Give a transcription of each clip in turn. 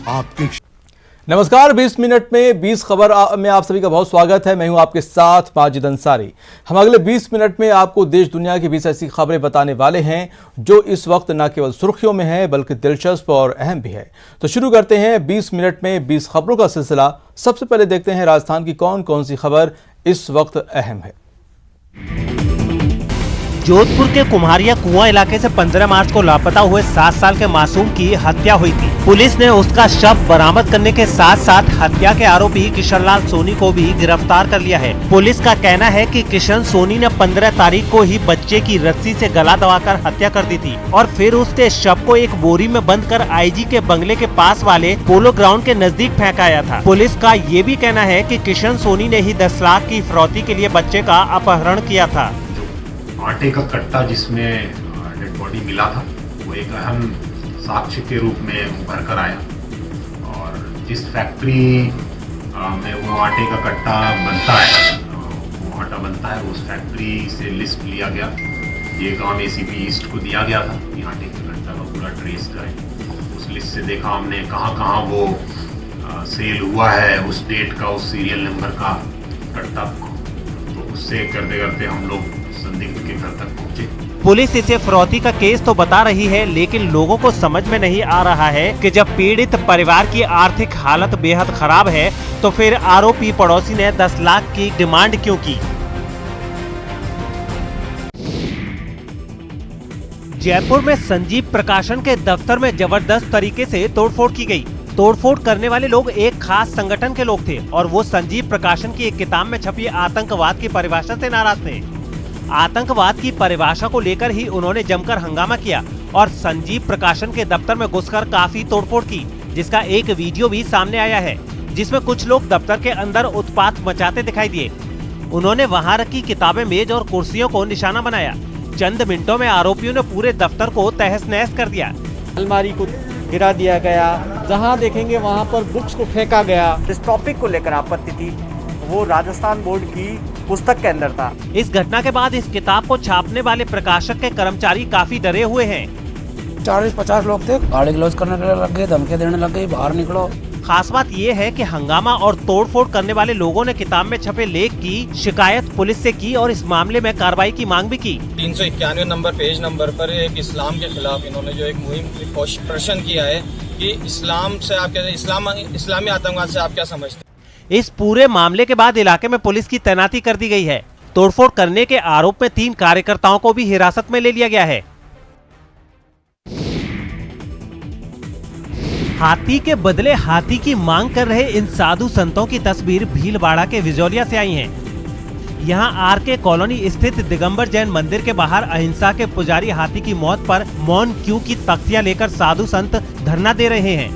आपके। नमस्कार, 20 मिनट में 20 खबर में आप सभी का बहुत स्वागत है। मैं हूं आपके साथ माजिद अंसारी। हम अगले 20 मिनट में आपको देश दुनिया की 20 ऐसी खबरें बताने वाले हैं जो इस वक्त न केवल सुर्खियों में है बल्कि दिलचस्प और अहम भी है। तो शुरू करते हैं 20 मिनट में 20 खबरों का सिलसिला। सबसे पहले देखते हैं राजस्थान की कौन कौन सी खबर इस वक्त अहम है। जोधपुर के कुम्हारिया कुआं इलाके से 15 मार्च को लापता हुए 7 साल के मासूम की हत्या हुई थी। पुलिस ने उसका शव बरामद करने के साथ साथ हत्या के आरोपी किशन लाल सोनी को भी गिरफ्तार कर लिया है। पुलिस का कहना है कि किशन सोनी ने 15 तारीख को ही बच्चे की रस्सी से गला दबाकर हत्या कर दी थी और फिर उसके शव को एक बोरी में बंद कर आईजी के बंगले के पास वाले पोलो ग्राउंड के नजदीक फेंकाया था। पुलिस का ये भी कहना है कि किशन सोनी ने ही 10 लाख की फिरौती के लिए बच्चे का अपहरण किया था। आटे का कट्टा जिसमें डेड बॉडी मिला था वो एक अहम साक्ष्य के रूप में उभर कर आया और जिस फैक्ट्री में वो आटे का कट्टा बनता है वो आटा बनता है उस फैक्ट्री से लिस्ट लिया गया। ये काम एसीपी ईस्ट को दिया गया था कि आटे के कट्टा का पूरा ट्रेस करें। उस लिस्ट से देखा हमने कहाँ कहाँ वो सेल हुआ है, उस डेट का, उस सीरियल नंबर का कट्टा। तो उससे करते करते हम लोग संदिग्ध के घर तक पहुंचे। पुलिस इसे फिरौती का केस तो बता रही है, लेकिन लोगों को समझ में नहीं आ रहा है कि जब पीड़ित परिवार की आर्थिक हालत बेहद खराब है तो फिर आरोपी पड़ोसी ने 10 लाख की डिमांड क्यों की। जयपुर में संजीव प्रकाशन के दफ्तर में जबरदस्त तरीके से तोड़फोड़ की गई। तोड़फोड़ करने वाले लोग एक खास संगठन के लोग थे और वो संजीव प्रकाशन की एक किताब में छपी आतंकवाद की परिभाषा से नाराज थे। आतंकवाद की परिभाषा को लेकर ही उन्होंने जमकर हंगामा किया और संजीव प्रकाशन के दफ्तर में घुसकर काफी तोड़फोड़ की, जिसका एक वीडियो भी सामने आया है जिसमें कुछ लोग दफ्तर के अंदर उत्पात मचाते दिखाई दिए। उन्होंने वहां रखी किताबें, मेज और कुर्सियों को निशाना बनाया। चंद मिनटों में आरोपियों ने पूरे दफ्तर को तहस नहस कर दिया। अलमारी को गिरा दिया गया, जहां देखेंगे वहां पर बुक्स को फेंका गया। जिस टॉपिक को लेकर आपत्ति थी वो राजस्थान बोर्ड की पुस्तक के अंदर था। इस घटना के बाद इस किताब को छापने वाले प्रकाशक के कर्मचारी काफी डरे हुए हैं। 40-50 लोग थे, गाड़ी क्लोज करने के लिए लग गए, धमकी देने लग गई, बाहर निकलो। खास बात ये है कि हंगामा और तोड़फोड़ करने वाले लोगों ने किताब में छपे लेख की शिकायत पुलिस से की और इस मामले में कार्रवाई की मांग भी की। 391 नंबर पेज नंबर पर एक इस्लाम के खिलाफ इन्होंने जो एक मुहिम प्रदर्शन किया है कि इस्लाम से आप क्या, इस्लामी आतंकवाद से आप क्या समझते हैं। इस पूरे मामले के बाद इलाके में पुलिस की तैनाती कर दी गई है। तोड़फोड़ करने के आरोप में 3 कार्यकर्ताओं को भी हिरासत में ले लिया गया है। हाथी के बदले हाथी की मांग कर रहे इन साधु संतों की तस्वीर भीलवाड़ा के विजोलिया से आई है। यहाँ आरके कॉलोनी स्थित दिगंबर जैन मंदिर के बाहर अहिंसा के पुजारी हाथी की मौत पर मौन क्यों की तख्तियां लेकर साधु संत धरना दे रहे हैं।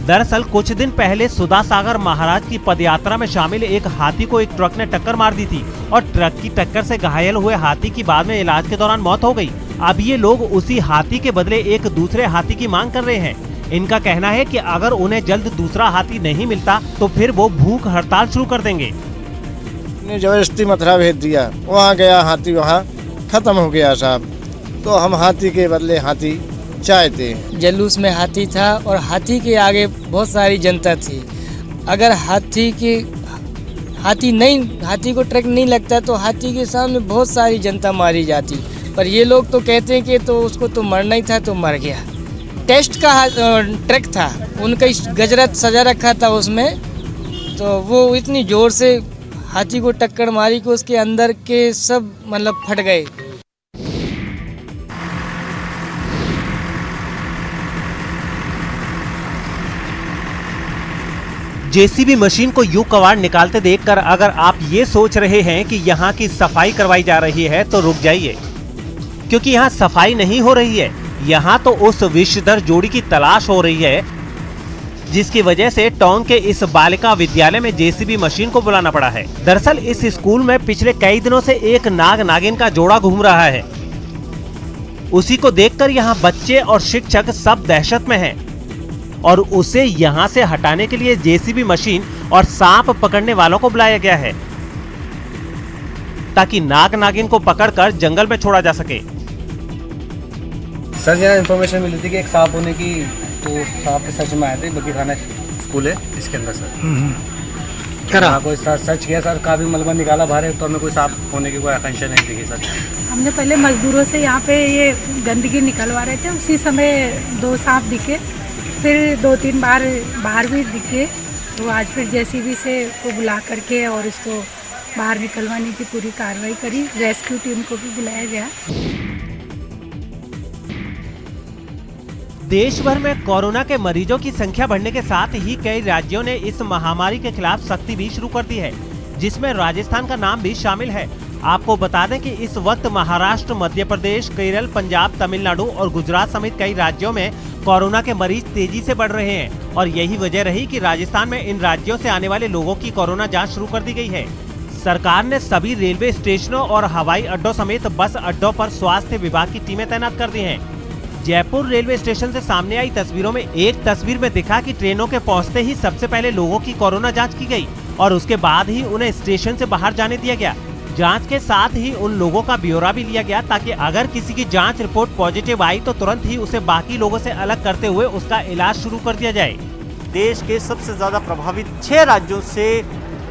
दरअसल कुछ दिन पहले सुधा सागर महाराज की पदयात्रा में शामिल एक हाथी को एक ट्रक ने टक्कर मार दी थी और ट्रक की टक्कर से घायल हुए हाथी की बाद में इलाज के दौरान मौत हो गई। अब ये लोग उसी हाथी के बदले एक दूसरे हाथी की मांग कर रहे हैं। इनका कहना है कि अगर उन्हें जल्द दूसरा हाथी नहीं मिलता तो फिर वो भूख हड़ताल शुरू कर देंगे। जबरदस्ती मथुरा भेज दिया, वहाँ गया हाथी, वहाँ खत्म हो गया साहब। तो हम हाथी के बदले हाथी चाहते। जलूस में हाथी था और हाथी के आगे बहुत सारी जनता थी। अगर हाथी को ट्रक नहीं लगता तो हाथी के सामने बहुत सारी जनता मारी जाती। पर ये लोग तो कहते हैं कि तो उसको तो मरना ही था तो मर गया। टेस्ट का ट्रक था, उनका गजरत सजा रखा था उसमें, तो वो इतनी जोर से हाथी को टक्कर मारी कि उसके अंदर के सब मतलब फट गए। जेसीबी मशीन को यूं कबाड़ निकालते देखकर अगर आप ये सोच रहे हैं कि यहाँ की सफाई करवाई जा रही है तो रुक जाइए, क्योंकि यहाँ सफाई नहीं हो रही है। यहाँ तो उस विषधर जोड़ी की तलाश हो रही है जिसकी वजह से टोंक के इस बालिका विद्यालय में जेसीबी मशीन को बुलाना पड़ा है। दरअसल इस स्कूल में पिछले कई दिनों से एक नाग नागिन का जोड़ा घूम रहा है। उसी को देखकर यहाँ बच्चे और शिक्षक सब दहशत में हैं और उसे यहाँ से हटाने के लिए जेसीबी मशीन और सांप पकड़ने वालों को बुलाया गया है ताकि नाग नागिन को पकड़कर जंगल में छोड़ा जा सके। सर यहाँ इन्फॉर्मेशन मिली थी कि एक सांप होने की तो साहब सच में आए थे, बगी थाना स्कूल है इसके अंदर सर। करा कोई सर्च किया सर, काफ़ी मलबा निकाला बाहर, तो हमें कोई सांप होने की कोई आकांक्षा नहीं दिखी सर। हमने पहले मजदूरों से यहाँ पे ये गंदगी निकलवा रहे थे, उसी समय 2 सांप दिखे, फिर 2-3 बार बाहर भी दिखे, तो आज फिर जेसीबी से को बुला करके और इसको बाहर निकलवाने की पूरी कार्रवाई करी। रेस्क्यू टीम को भी बुलाया गया। देश भर में कोरोना के मरीजों की संख्या बढ़ने के साथ ही कई राज्यों ने इस महामारी के खिलाफ सख्ती भी शुरू कर दी है, जिसमें राजस्थान का नाम भी शामिल है। आपको बता दें कि इस वक्त महाराष्ट्र, मध्य प्रदेश, केरल, पंजाब, तमिलनाडु और गुजरात समेत कई राज्यों में कोरोना के मरीज तेजी से बढ़ रहे हैं और यही वजह रही कि राजस्थान में इन राज्यों से आने वाले लोगों की कोरोना जाँच शुरू कर दी गयी है। सरकार ने सभी रेलवे स्टेशनों और हवाई अड्डों समेत बस अड्डों पर स्वास्थ्य विभाग की टीमें तैनात कर दी हैं। जयपुर रेलवे स्टेशन से सामने आई तस्वीरों में एक तस्वीर में दिखा कि ट्रेनों के पहुंचते ही सबसे पहले लोगों की कोरोना जांच की गई और उसके बाद ही उन्हें स्टेशन से बाहर जाने दिया गया। जांच के साथ ही उन लोगों का ब्यौरा भी लिया गया ताकि अगर किसी की जांच रिपोर्ट पॉजिटिव आई तो तुरंत ही उसे बाकी लोगों से अलग करते हुए उसका इलाज शुरू कर दिया जाए। देश के सबसे ज्यादा प्रभावित 6 राज्यों से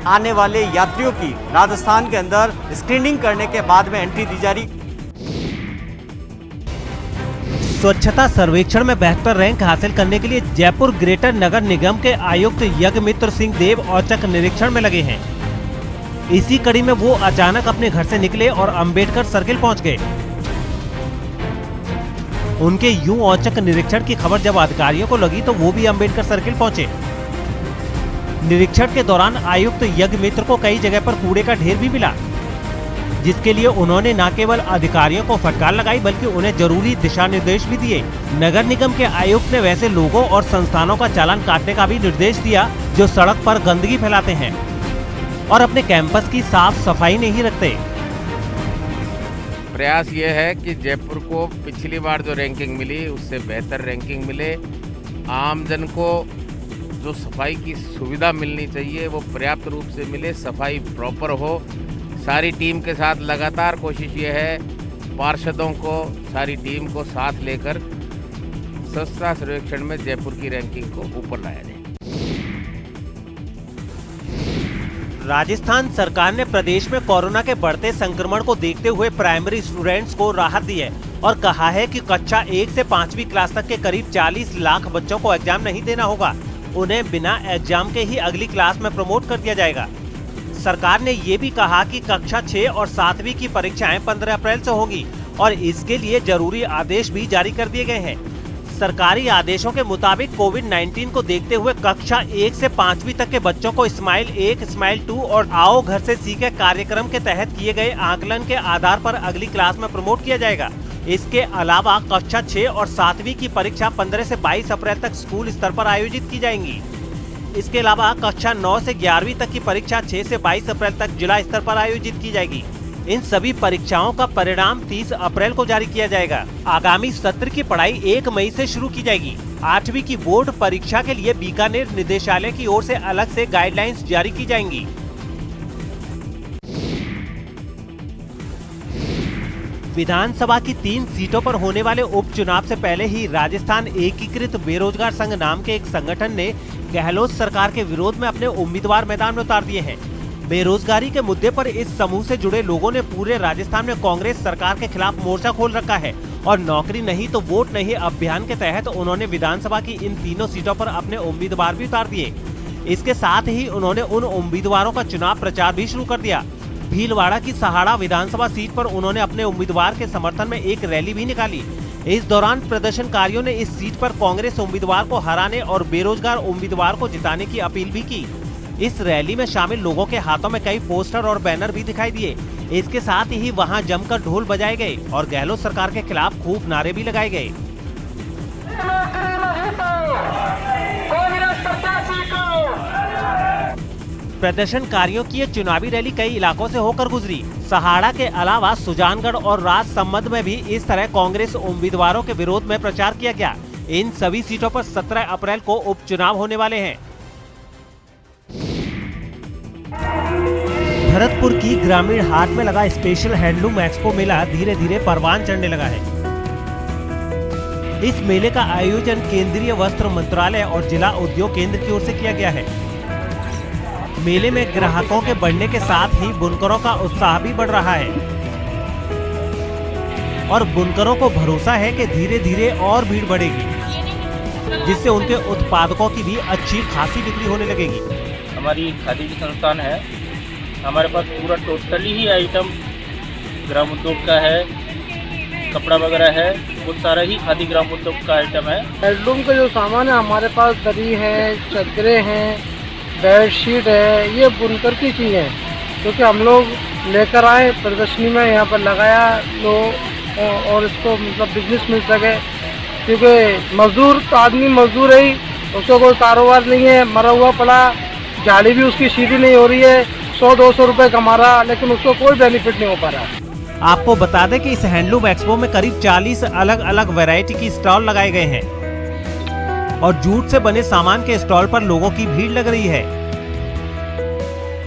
आने वाले यात्रियों की राजस्थान के अंदर स्क्रीनिंग करने के बाद में एंट्री दी जा रही। स्वच्छता सर्वेक्षण में बेहतर रैंक हासिल करने के लिए जयपुर ग्रेटर नगर निगम के आयुक्त यज्ञमित्र सिंह देव औचक निरीक्षण में लगे हैं। इसी कड़ी में वो अचानक अपने घर से निकले और अंबेडकर सर्किल पहुंच गए। उनके यूं औचक निरीक्षण की खबर जब अधिकारियों को लगी तो वो भी अंबेडकर सर्किल पहुंचे। निरीक्षण के दौरान आयुक्त यज्ञमित्र को कई जगह पर कूड़े का ढेर भी मिला, जिसके लिए उन्होंने न केवल अधिकारियों को फटकार लगाई बल्कि उन्हें जरूरी दिशा निर्देश भी दिए। नगर निगम के आयुक्त ने वैसे लोगों और संस्थानों का चालान काटने का भी निर्देश दिया जो सड़क पर गंदगी फैलाते हैं और अपने कैंपस की साफ सफाई नहीं रखते। प्रयास ये है कि जयपुर को पिछली बार जो रैंकिंग मिली उससे बेहतर रैंकिंग मिले। आमजन को जो सफाई की सुविधा मिलनी चाहिए वो पर्याप्त रूप से मिले, सफाई प्रॉपर हो। सारी टीम के साथ लगातार कोशिश ये है पार्षदों को, सारी टीम को साथ लेकर स्वच्छता सर्वेक्षण में जयपुर की रैंकिंग को ऊपर लाया जाए। राजस्थान सरकार ने प्रदेश में कोरोना के बढ़ते संक्रमण को देखते हुए प्राइमरी स्टूडेंट्स को राहत दी है और कहा है कि कक्षा 1 से 5वीं क्लास तक के करीब 40 लाख बच्चों को एग्जाम नहीं देना होगा। उन्हें बिना एग्जाम के ही अगली क्लास में प्रमोट कर दिया जाएगा। सरकार ने ये भी कहा कि कक्षा 6 और 7वीं की परीक्षाएं 15 अप्रैल से होंगी और इसके लिए जरूरी आदेश भी जारी कर दिए गए हैं। सरकारी आदेशों के मुताबिक कोविड-19 को देखते हुए कक्षा 1 से 5वीं तक के बच्चों को स्माइल 1, स्माइल 2 और आओ घर से सीखे कार्यक्रम के तहत किए गए आकलन के आधार पर अगली क्लास में प्रमोट किया जाएगा। इसके अलावा कक्षा 6 और 7वीं की परीक्षा 15 से 22 अप्रैल तक स्कूल स्तर पर आयोजित की जाएंगी। इसके अलावा कक्षा 9 से 11वीं तक की परीक्षा 6 से 22 अप्रैल तक जिला स्तर पर आयोजित की जाएगी। इन सभी परीक्षाओं का परिणाम 30 अप्रैल को जारी किया जाएगा। आगामी सत्र की पढ़ाई 1 मई से शुरू की जाएगी। 8वीं की बोर्ड परीक्षा के लिए बीकानेर निदेशालय की ओर से अलग से गाइडलाइंस जारी की जाएंगी। विधानसभा की 3 सीटों पर होने वाले उपचुनाव से पहले ही राजस्थान एकीकृत बेरोजगार संघ नाम के एक संगठन ने गहलोत सरकार के विरोध में अपने उम्मीदवार मैदान में उतार दिए हैं। बेरोजगारी के मुद्दे पर इस समूह से जुड़े लोगों ने पूरे राजस्थान में कांग्रेस सरकार के खिलाफ मोर्चा खोल रखा है और नौकरी नहीं तो वोट नहीं अभियान के तहत उन्होंने विधानसभा की इन तीनों सीटों पर अपने उम्मीदवार भी उतार दिए। इसके साथ ही उन्होंने उन उम्मीदवारों का चुनाव प्रचार भी शुरू कर दिया। भीलवाड़ा की सहाड़ा विधानसभा सीट पर उन्होंने अपने उम्मीदवार के समर्थन में एक रैली भी निकाली। इस दौरान प्रदर्शनकारियों ने इस सीट पर कांग्रेस उम्मीदवार को हराने और बेरोजगार उम्मीदवार को जिताने की अपील भी की। इस रैली में शामिल लोगों के हाथों में कई पोस्टर और बैनर भी दिखाई दिए। इसके साथ ही वहां जमकर ढोल बजाए गए और गहलोत सरकार के खिलाफ खूब नारे भी लगाए गए। प्रदर्शनकारियों की ये चुनावी रैली कई इलाकों से होकर गुजरी। सहाड़ा के अलावा सुजानगढ़ और राजसमंद में भी इस तरह कांग्रेस उम्मीदवारों के विरोध में प्रचार किया गया। इन सभी सीटों पर 17 अप्रैल को उपचुनाव होने वाले हैं। भरतपुर की ग्रामीण हाट में लगा स्पेशल हैंडलूम एक्सपो मेला धीरे धीरे परवान चढ़ने लगा है। इस मेले का आयोजन केंद्रीय वस्त्र मंत्रालय और जिला उद्योग केंद्र की ओर से किया गया है। मेले में ग्राहकों के बढ़ने के साथ ही बुनकरों का उत्साह भी बढ़ रहा है और बुनकरों को भरोसा है कि धीरे धीरे और भीड़ बढ़ेगी, जिससे उनके उत्पादकों की भी अच्छी खासी बिक्री होने लगेगी। हमारी खादी की संस्थान है, हमारे पास पूरा टोटली ही आइटम ग्राम उद्योग का है, कपड़ा वगैरह है, वो सारा ही खादी ग्राम उद्योग का आइटम है। हैंडलूम का जो सामान है हमारे पास दरी है, चादरें हैं, बेडशीट है, ये बुनकर की चीज़ है, क्योंकि हम लोग लेकर आए प्रदर्शनी में यहाँ पर लगाया तो और इसको मतलब बिजनेस मिल सके, क्योंकि मजदूर तो आदमी मजदूर है ही, उसको कोई कारोबार नहीं है, मरा हुआ पड़ा, झाड़ी भी उसकी सीधी नहीं हो रही है, 100-200 रुपये कमा रहा, लेकिन उसको कोई बेनिफिट नहीं हो पा रहा। आपको बता दें कि इस हैंडलूम एक्सपो में करीब 40 अलग अलग वैरायटी की स्टॉल लगाए गए हैं और जूट से बने सामान के स्टॉल पर लोगों की भीड़ लग रही है।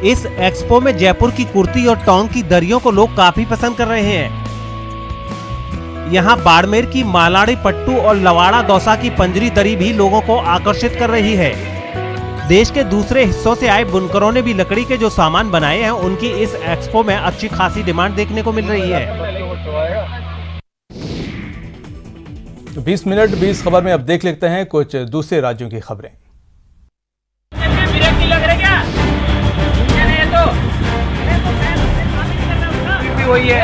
इस एक्सपो में जयपुर की कुर्ती और टोंक की दरियों को लोग काफी पसंद कर रहे हैं। यहाँ बाड़मेर की मालाड़ी पट्टू और लवाड़ा दौसा की पंजरी दरी भी लोगों को आकर्षित कर रही है। देश के दूसरे हिस्सों से आए बुनकरों ने भी लकड़ी के जो सामान बनाए हैं उनकी इस एक्सपो में अच्छी खासी डिमांड देखने को मिल रही है। 20 मिनट 20 खबर में अब देख लेते हैं कुछ दूसरे राज्यों की खबरें। वही है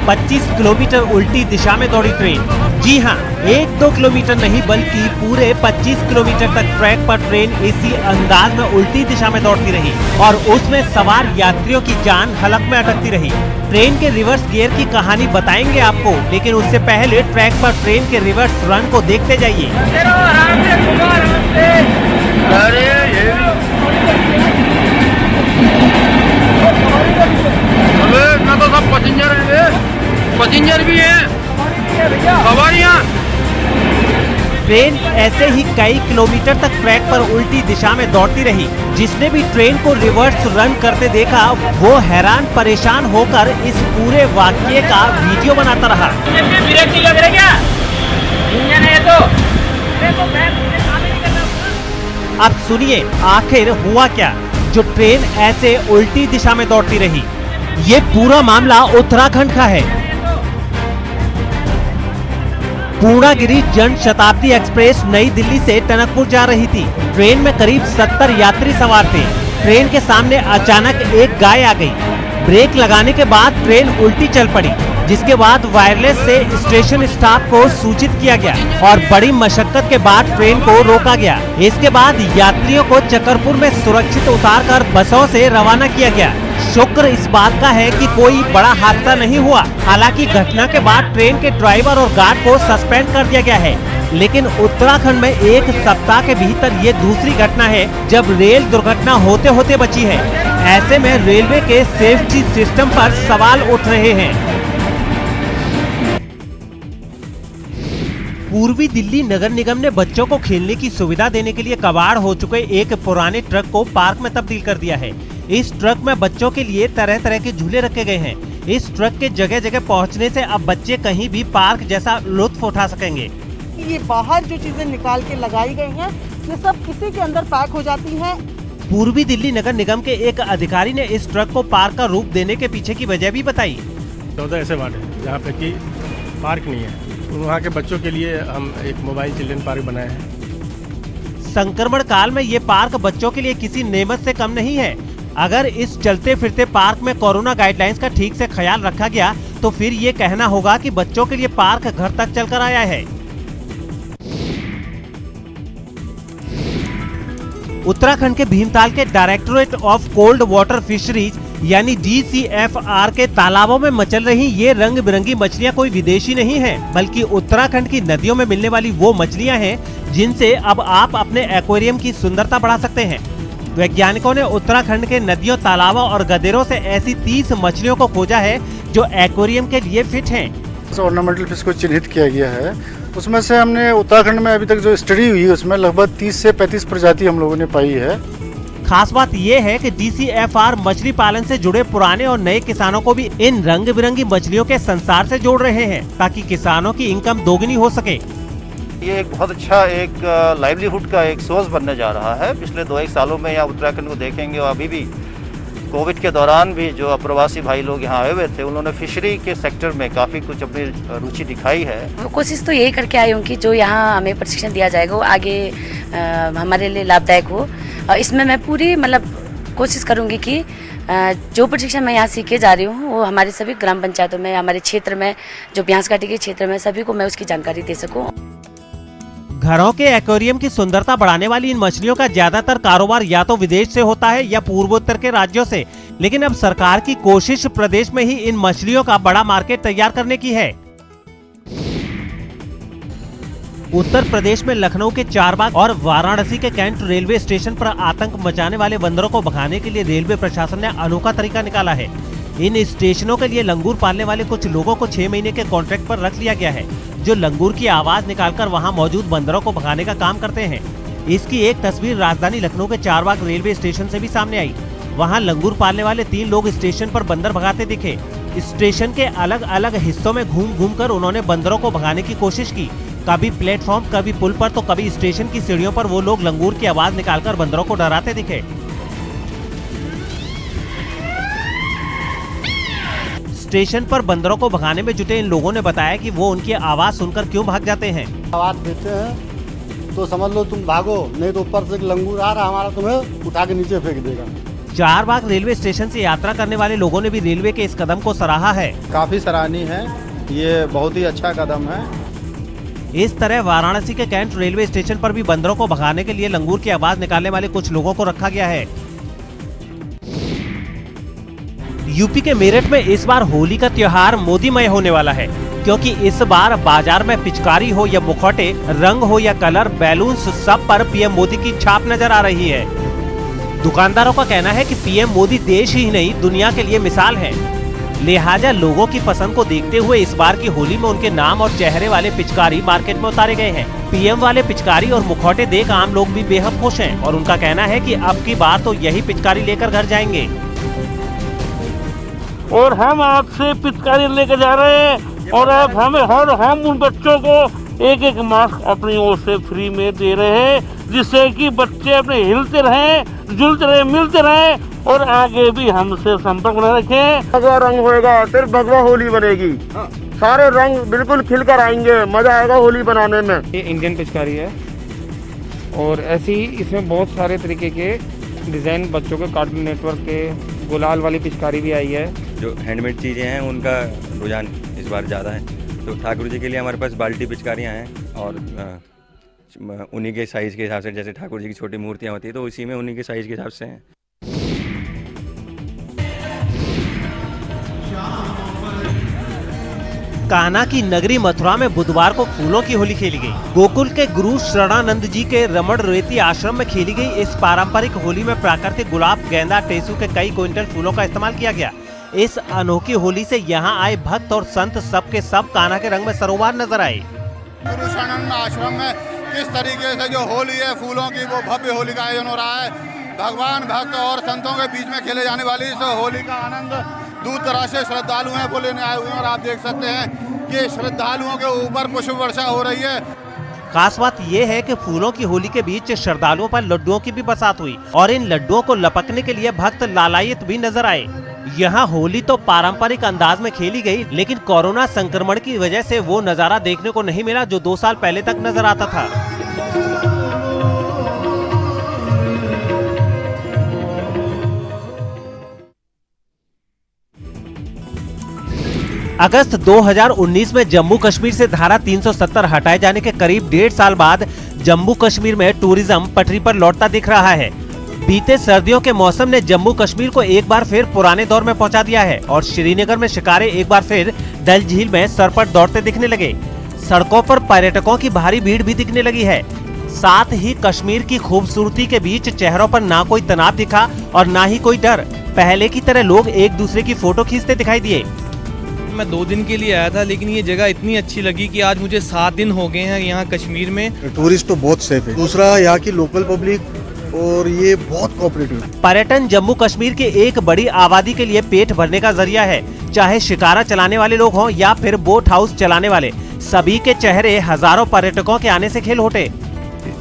25 किलोमीटर उल्टी दिशा में दौड़ी ट्रेन। जी हाँ, 1-2 किलोमीटर नहीं बल्कि पूरे 25 किलोमीटर तक ट्रैक पर ट्रेन इसी अंदाज में उल्टी दिशा में दौड़ती रही और उसमें सवार यात्रियों की जान हलक में अटकती रही। ट्रेन के रिवर्स गियर की कहानी बताएंगे आपको, लेकिन उससे पहले ट्रैक पर ट्रेन के रिवर्स रन को देखते जाइए। तो सब पैसेंजर भी है, सवारियां। ट्रेन ऐसे ही कई किलोमीटर तक ट्रैक पर उल्टी दिशा में दौड़ती रही। जिसने भी ट्रेन को रिवर्स रन करते देखा वो हैरान परेशान होकर इस पूरे वाकये का वीडियो बनाता रहा। ब्रेक लग रहा क्या? इंजन है तो अब सुनिए आखिर हुआ क्या जो ट्रेन ऐसे उल्टी दिशा में दौड़ती रही। ये पूरा मामला उत्तराखंड का है। पूर्णागिरि जन शताब्दी एक्सप्रेस नई दिल्ली से टनकपुर जा रही थी। ट्रेन में करीब 70 यात्री सवार थे। ट्रेन के सामने अचानक एक गाय आ गई। ब्रेक लगाने के बाद ट्रेन उल्टी चल पड़ी, जिसके बाद वायरलेस से स्टेशन स्टाफ को सूचित किया गया और बड़ी मशक्कत के बाद ट्रेन को रोका गया। इसके बाद यात्रियों को चकरपुर में सुरक्षित उतारकर बसों से रवाना किया गया। शुक्र इस बात का है कि कोई बड़ा हादसा नहीं हुआ। हालांकि घटना के बाद ट्रेन के ड्राइवर और गार्ड को सस्पेंड कर दिया गया है। लेकिन उत्तराखंड में एक सप्ताह के भीतर ये दूसरी घटना है जब रेल दुर्घटना होते होते बची है। ऐसे में रेलवे के सेफ्टी सिस्टम पर सवाल उठ रहे हैं। पूर्वी दिल्ली नगर निगम ने बच्चों को खेलने की सुविधा देने के लिए कबाड़ हो चुके एक पुराने ट्रक को पार्क में तब्दील कर दिया है। इस ट्रक में बच्चों के लिए तरह तरह के झूले रखे गए हैं। इस ट्रक के जगह जगह पहुंचने से अब बच्चे कहीं भी पार्क जैसा लुत्फ उठा सकेंगे। ये बाहर जो चीजें निकाल के लगाई गई हैं, ये सब किसी के अंदर पैक हो जाती हैं। पूर्वी दिल्ली नगर निगम के एक अधिकारी ने इस ट्रक को पार्क का रूप देने के पीछे की वजह भी बताई। 14 ऐसे वार्ड है जहाँ पे कि पार्क नहीं है, वहाँ के बच्चों के लिए हम एक मोबाइल चिल्ड्रन पार्क बनाए हैं। संक्रमण काल में ये पार्क बच्चों के लिए किसी नेमत से कम नहीं है। अगर इस चलते फिरते पार्क में कोरोना गाइडलाइंस का ठीक से ख्याल रखा गया तो फिर ये कहना होगा कि बच्चों के लिए पार्क घर तक चलकर आया है। उत्तराखंड के भीमताल के directorate of cold water fisheries यानी DCFR के तालाबों में मचल रही ये रंग बिरंगी मछलियां कोई विदेशी नहीं है, बल्कि उत्तराखंड की नदियों में मिलने वाली वो मछलियां हैं जिनसे अब आप अपने एक्वेरियम की सुंदरता बढ़ा सकते हैं। वैज्ञानिकों ने उत्तराखंड के नदियों, तालाबों और गदेरों से ऐसी 30 मछलियों को खोजा है जो एक्वेरियम के लिए फिट हैं। ऑर्नामेंटल फिश को चिन्हित किया गया है। उसमें से हमने उत्तराखंड में अभी तक जो स्टडी हुई है उसमें लगभग 30 से 35 प्रजाति हम लोगों ने पाई है। खास बात ये है कि DCFR मछली पालन से जुड़े पुराने और नए किसानों को भी इन रंग बिरंगी मछलियों के संसार से जोड़ रहे हैं, ताकि किसानों की इनकम दोगुनी हो सके। ये एक बहुत अच्छा एक लाइवलीहुड का एक सोर्स बनने जा रहा है। पिछले 2-1 सालों में यहाँ उत्तराखंड को देखेंगे और अभी भी कोविड के दौरान भी जो अप्रवासी भाई लोग यहाँ आए हुए थे, उन्होंने फिशरी के सेक्टर में काफ़ी कुछ अपनी रुचि दिखाई है। कोशिश तो यही करके आई हूँ कि जो यहाँ हमें प्रशिक्षण दिया जाएगा वो आगे हमारे लिए लाभदायक हो। इसमें मैं पूरी कोशिश करूँगी कि जो प्रशिक्षण मैं यहाँ सीख के जा रही हूँ वो हमारे सभी ग्राम पंचायतों में, हमारे क्षेत्र में, जो ब्यास घाटी के क्षेत्र में, सभी को मैं उसकी जानकारी दे सकूँ। घरों के एक्वेरियम की सुंदरता बढ़ाने वाली इन मछलियों का ज्यादातर कारोबार या तो विदेश से होता है या पूर्वोत्तर के राज्यों से, लेकिन अब सरकार की कोशिश प्रदेश में ही इन मछलियों का बड़ा मार्केट तैयार करने की है। उत्तर प्रदेश में लखनऊ के चारबाग और वाराणसी के कैंट रेलवे स्टेशन पर आतंक मचाने वाले बंदरों को भगाने के लिए रेलवे प्रशासन ने अनोखा तरीका निकाला है। इन स्टेशनों के लिए लंगूर पालने वाले कुछ लोगों को 6 महीने के कॉन्ट्रैक्ट पर रख लिया गया है, जो लंगूर की आवाज निकालकर वहां मौजूद बंदरों को भगाने का काम करते हैं। इसकी एक तस्वीर राजधानी लखनऊ के चारबाग रेलवे स्टेशन से भी सामने आई। वहां लंगूर पालने वाले 3 लोग स्टेशन पर बंदर भगाते दिखे। स्टेशन के अलग अलग हिस्सों में घूम घूम कर उन्होंने बंदरों को भगाने की कोशिश की। कभी प्लेटफॉर्म, कभी पुल पर, तो कभी स्टेशन की सीढ़ियों पर वो लोग लंगूर की आवाज निकालकर बंदरों को डराते दिखे। स्टेशन पर बंदरों को भगाने में जुटे इन लोगों ने बताया कि वो उनकी आवाज सुनकर क्यों भाग जाते हैं। आवाज देते हैं तो समझ लो तुम भागो, नहीं तो ऊपर से लंगूर आ रहा हमारा तुम्हें उठा के नीचे फेंक देगा। चारबाग रेलवे स्टेशन से यात्रा करने वाले लोगों ने भी रेलवे के इस कदम को सराहा है। काफी सराहनीय है, ये बहुत ही अच्छा कदम है। इस तरह वाराणसी के कैंट रेलवे स्टेशन पर भी बंदरों को भगाने के लिए लंगूर की आवाज निकालने वाले कुछ लोगों को रखा गया है। यूपी के मेरठ में इस बार होली का त्योहार मोदीमय होने वाला है, क्योंकि इस बार बाजार में पिचकारी हो या मुखौटे, रंग हो या कलर, बैलून्स, सब पर पीएम मोदी की छाप नजर आ रही है। दुकानदारों का कहना है कि पीएम मोदी देश ही नहीं दुनिया के लिए मिसाल है। लिहाजा लोगों की पसंद को देखते हुए इस बार की होली में उनके नाम और चेहरे वाले पिचकारी मार्केट में उतारे गए हैं। पीएम वाले पिचकारी और मुखौटे देख आम लोग भी बेहद खुश हैं और उनका कहना है कि अब की बार तो यही पिचकारी लेकर घर जाएंगे। और हम आपसे पिचकारी लेकर जा रहे हैं और अब हम उन बच्चों को एक मास्क अपनी ओर से फ्री में दे रहे हैं, जिससे कि बच्चे अपने हिलते रहें, जुलते रहें, मिलते रहें और आगे भी हमसे संपर्क में रखें। भगवा रंग होगा, फिर भगवा होली बनेगी। सारे रंग बिल्कुल खिलकर आएंगे, मजा आएगा होली बनाने में। ये इंडियन पिचकारी है और ऐसी इसमें बहुत सारे तरीके के डिज़ाइन, बच्चों के कार्टून नेटवर्क के, गुलाल वाली पिचकारी भी आई है। जो हैंडमेड चीज़ें हैं उनका रुझान इस बार ज़्यादा है, तो ठाकुर जी के लिए हमारे पास बाल्टी पिचकारियाँ हैं और उन्हीं के साइज़ के हिसाब से, जैसे ठाकुर जी की छोटी मूर्तियाँ होती है तो उसी में उन्हीं के साइज़ के हिसाब से हैं। कान्हा की नगरी मथुरा में बुधवार को फूलों की होली खेली गई। गोकुल के गुरु शरणानंद जी के रमण रेती आश्रम में खेली गई इस पारंपरिक होली में प्राकृतिक गुलाब, गेंदा, टेसू के कई क्विंटल फूलों का इस्तेमाल किया गया। इस अनोखी होली से यहाँ आए भक्त और संत सब के सब कान्हा के रंग में सरोवर नजर आए। गुरु शरणानंद आश्रम में किस तरीके से जो होली है फूलों की, वो भव्य होली का आयोजन हो रहा है। भगवान, भक्त और संतों के बीच में खेले जाने वाली इस होली का आनंद दूर दराज से श्रद्धालु हैं वो लेने आए हुए हैं और आप देख सकते हैं कि श्रद्धालुओं के ऊपर पुष्प वर्षा हो रही है। खास बात यह है कि फूलों की होली के बीच श्रद्धालुओं पर लड्डुओं की भी बरसात हुई और इन लड्डुओं को लपकने के लिए भक्त लालायित भी नजर आए। यहाँ होली तो पारंपरिक अंदाज में खेली गई, लेकिन कोरोना संक्रमण की वजह से वो नजारा देखने को नहीं मिला जो 2 साल पहले तक नजर आता था। अगस्त 2019 में जम्मू कश्मीर से धारा 370 हटाए जाने के करीब 1.5 साल बाद जम्मू कश्मीर में टूरिज्म पटरी पर लौटता दिख रहा है। बीते सर्दियों के मौसम ने जम्मू कश्मीर को एक बार फिर पुराने दौर में पहुंचा दिया है और श्रीनगर में शिकारे एक बार फिर डल झील में सरपट दौड़ते दिखने लगे। सड़कों पर पर्यटकों की भारी भीड़ भी दिखने लगी है। साथ ही कश्मीर की खूबसूरती के बीच चेहरों पर ना कोई तनाव दिखा और ना ही कोई डर। पहले की तरह लोग एक दूसरे की फोटो खींचते दिखाई दिए। मैं 2 दिन के लिए आया था, लेकिन ये जगह इतनी अच्छी लगी कि आज मुझे 7 दिन हो गए हैं यहाँ कश्मीर में। टूरिस्ट तो बहुत सेफ है। दूसरा, यहाँ की लोकल पब्लिक और ये बहुत कोऑपरेटिव। पर्यटन जम्मू कश्मीर के एक बड़ी आबादी के लिए पेट भरने का जरिया है। चाहे शिकारा चलाने वाले लोग हों या फिर बोट हाउस चलाने वाले, सभी के चेहरे हजारों पर्यटकों के आने से खिल उठे।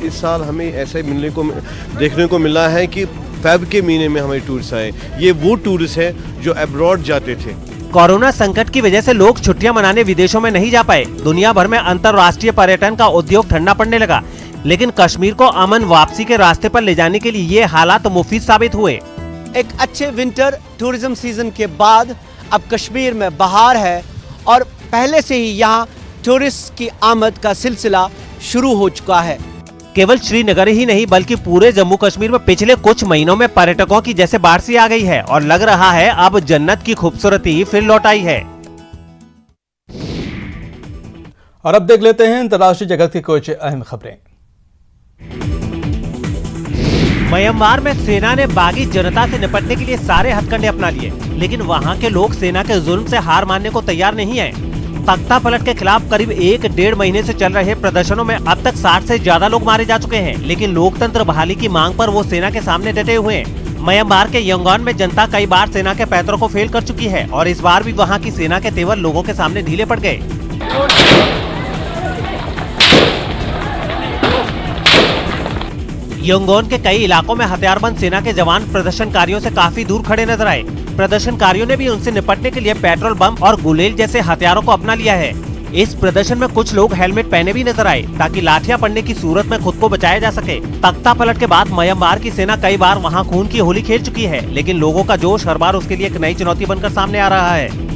इस साल हमें ऐसे देखने को मिला है कि फेब के महीने में हमारे टूरिस्ट आए। ये वो टूरिस्ट हैं जो अब्रॉड जाते थे। कोरोना संकट की वजह से लोग छुट्टियां मनाने विदेशों में नहीं जा पाए। दुनिया भर में अंतर्राष्ट्रीय पर्यटन का उद्योग ठंडा पड़ने लगा, लेकिन कश्मीर को अमन वापसी के रास्ते पर ले जाने के लिए ये हालात मुफीद साबित हुए। एक अच्छे विंटर टूरिज्म सीजन के बाद अब कश्मीर में बहार है और पहले से ही यहाँ टूरिस्ट की आमद का सिलसिला शुरू हो चुका है। केवल श्रीनगर ही नहीं बल्कि पूरे जम्मू कश्मीर में पिछले कुछ महीनों में पर्यटकों की जैसे बाढ़ सी आ गई है और लग रहा है अब जन्नत की खूबसूरती फिर लौट आई है। और अब देख लेते हैं अंतर्राष्ट्रीय जगत की कुछ अहम खबरें। म्यांमार में सेना ने बागी जनता से निपटने के लिए सारे हथकंडे अपना लिए, लेकिन वहां के लोग सेना के जुल्म से हार मानने को तैयार नहीं है। तख्ता पलट के खिलाफ करीब 1-1.5 महीने से चल रहे प्रदर्शनों में अब तक 60 से ज्यादा लोग मारे जा चुके हैं, लेकिन लोकतंत्र बहाली की मांग पर वो सेना के सामने डटे हुए हैं। म्यांमार के यंगॉन में जनता कई बार सेना के पैतरों को फेल कर चुकी है और इस बार भी वहां की सेना के तेवर लोगों के सामने ढीले पड़ गए। यंगॉन के कई इलाकों में हथियारबंद सेना के जवान प्रदर्शनकारियों से काफी दूर खड़े नजर आए। प्रदर्शनकारियों ने भी उनसे निपटने के लिए पेट्रोल बम और गुलेल जैसे हथियारों को अपना लिया है। इस प्रदर्शन में कुछ लोग हेलमेट पहने भी नजर आए ताकि लाठियां पड़ने की सूरत में खुद को बचाया जा सके। तख्ता पलट के बाद म्यांमार की सेना कई बार वहां खून की होली खेल चुकी है, लेकिन लोगों का जोश हर बार उसके लिए एक नई चुनौती बनकर सामने आ रहा है।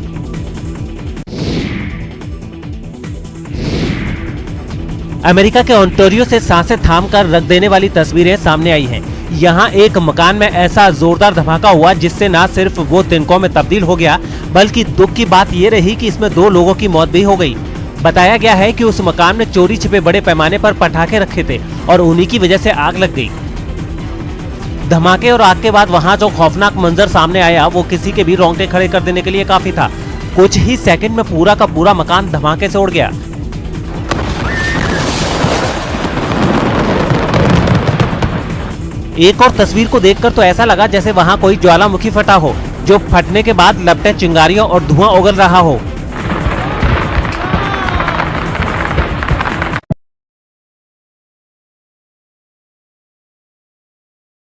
अमेरिका के ओंटारियो से सांसें थाम कर रख देने वाली तस्वीरें सामने आई हैं। यहाँ एक मकान में ऐसा जोरदार धमाका हुआ जिससे न सिर्फ वो तिनकों में तब्दील हो गया, बल्कि दुख की बात ये रही कि इसमें 2 लोगों की मौत भी हो गई। बताया गया है कि उस मकान में चोरी छिपे बड़े पैमाने पर पटाखे रखे थे और उन्हीं की वजह से आग लग गई। धमाके और आग के बाद वहाँ जो खौफनाक मंजर सामने आया वो किसी के भी रोंगटे खड़े कर देने के लिए काफी था। कुछ ही सेकंड में पूरा का पूरा मकान धमाके से उड़ गया। एक और तस्वीर को देखकर तो ऐसा लगा जैसे वहां कोई ज्वालामुखी फटा हो, जो फटने के बाद लपटे चिंगारियों और धुआं उगल रहा हो।